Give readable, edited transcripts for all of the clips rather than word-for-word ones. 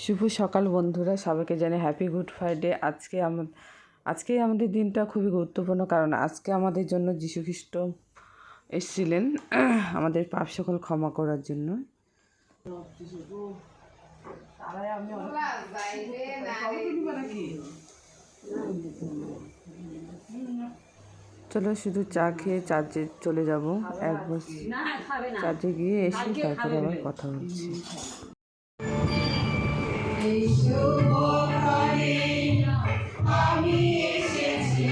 শুভ সকাল বন্ধুরা, সবাইকে জানাই হ্যাপি গুড ফ্রাইডে। আজকে আমাদের দিনটা খুবই গুরুত্বপূর্ণ, কারণ আজকে আমাদের জন্য যীশু খ্রিস্ট এসেছিলেন আমাদের পাপ সকল ক্ষমা করার জন্য। চলো শুধু চা খেয়ে চার্জে চলে যাব, একবার চার্জে গিয়ে এসে তারপরে আবার কথা বলছি। আমি এসেছি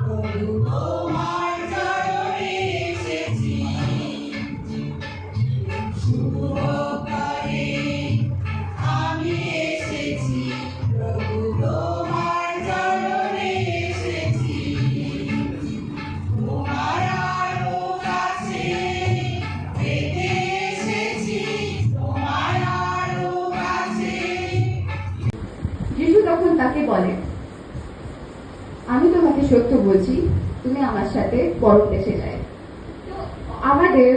প্রভু তোমার চরণে এসেছি, শুভকারে আমি এসেছি প্রভু তোমার চরণে এসেছি, তোমার আলো কাছে পেতে এসেছি, তোমার আলো কাছে। যিশু তখন তাকে বলে, আমি তোমাকে সত্য বলছি, তুমি আমার সাথে পরদেশে যাও। তো আমাদের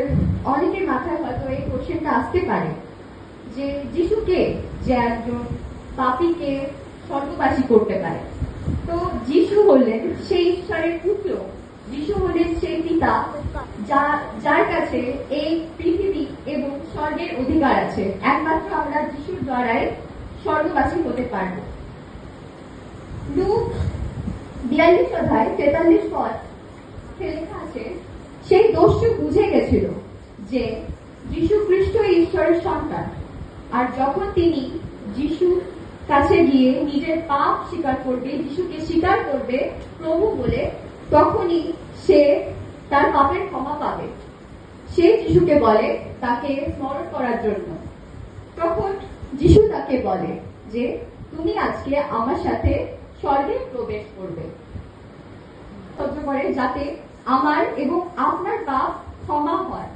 অনেকের মাথায় হয়তো এই কোশ্চেনটা আসতে পারে যে যিশু কে, যে একজন পাপীকে স্বর্গবাসী করতে পারে। তো যিশু হলেন সেই ঈশ্বরের পুত্র, যিশু হলেন সেই পিতা যার কাছে এই পৃথিবী এবং স্বর্গের অধিকার আছে। একমাত্র আমরা যিশুর দ্বারাই স্বর্গবাসী হতে পারব। লূক 42 অধ্যায় 43 পদ লেখা আছে, সেই দস্যু বুঝে গেছিল যে যীশু খ্রিস্ট ঈশ্বরের সন্তান, আর যখন তিনি যীশুর কাছে গিয়ে নিজের পাপ স্বীকার করবে, যীশুকে স্বীকার করবে প্রভু বলে, তখনই সে তার পাপের ক্ষমা পাবে। সে যীশুকে বলে তাকে স্মরণ করার জন্য। তখন যীশু তাকে বলে যে তুমি আজকে আমার সাথে স্বর্গে প্রবেশ করবে, সহ্য করে যাতে আমার এবং আপনার পাপ ক্ষমা হয়।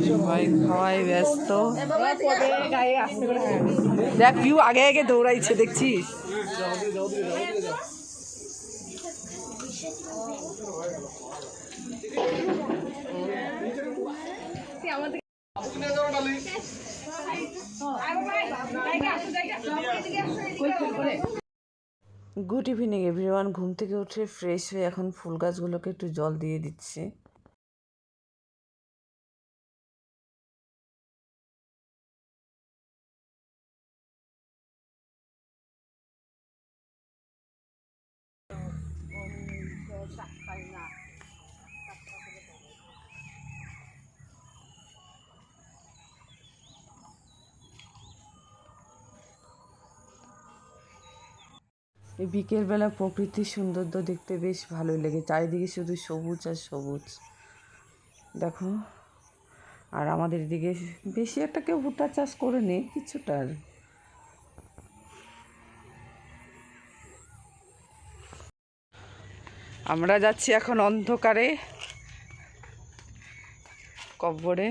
সবাই খাওয়াই ব্যস্ত। দেখ পিউ আগে আগে দৌড়াইছে, দেখছিস? Good evening everyone. ঘুম থেকে উঠে ফ্রেশ হয়ে এখন ফুল গাছগুলোকে একটু জল দিয়ে দিচ্ছে। এই বিকেলবেলা প্রকৃতির সৌন্দর্য দেখতে বেশ ভালোই লাগে, চারিদিকে শুধু সবুজ আর সবুজ দেখো। আর আমাদের এদিকে বেশি একটা কেউ ভুট্টা চাষ করে নেই, কিছুটা। আমরা যাচ্ছি এখন অন্ধকারে কবরে।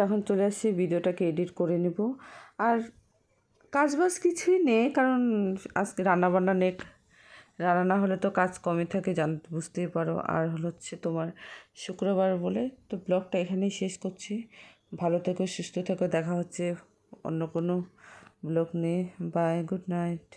এখন চলে আসছি, ভিডিওটাকে এডিট করে নেব। আর কাজবাজ কিছুই নেই, কারণ আজকে রান্নাবান্না নেই। রান্না না হলে তো কাজ কমই থাকে, বুঝতেই পারো। আর হচ্ছে তোমার শুক্রবার বলে তো ব্লগটা এখানেই শেষ করছি। ভালো থেকো, সুস্থ থেকো, দেখা হচ্ছে অন্য কোনো ব্লগ নিয়ে। Bye, good night.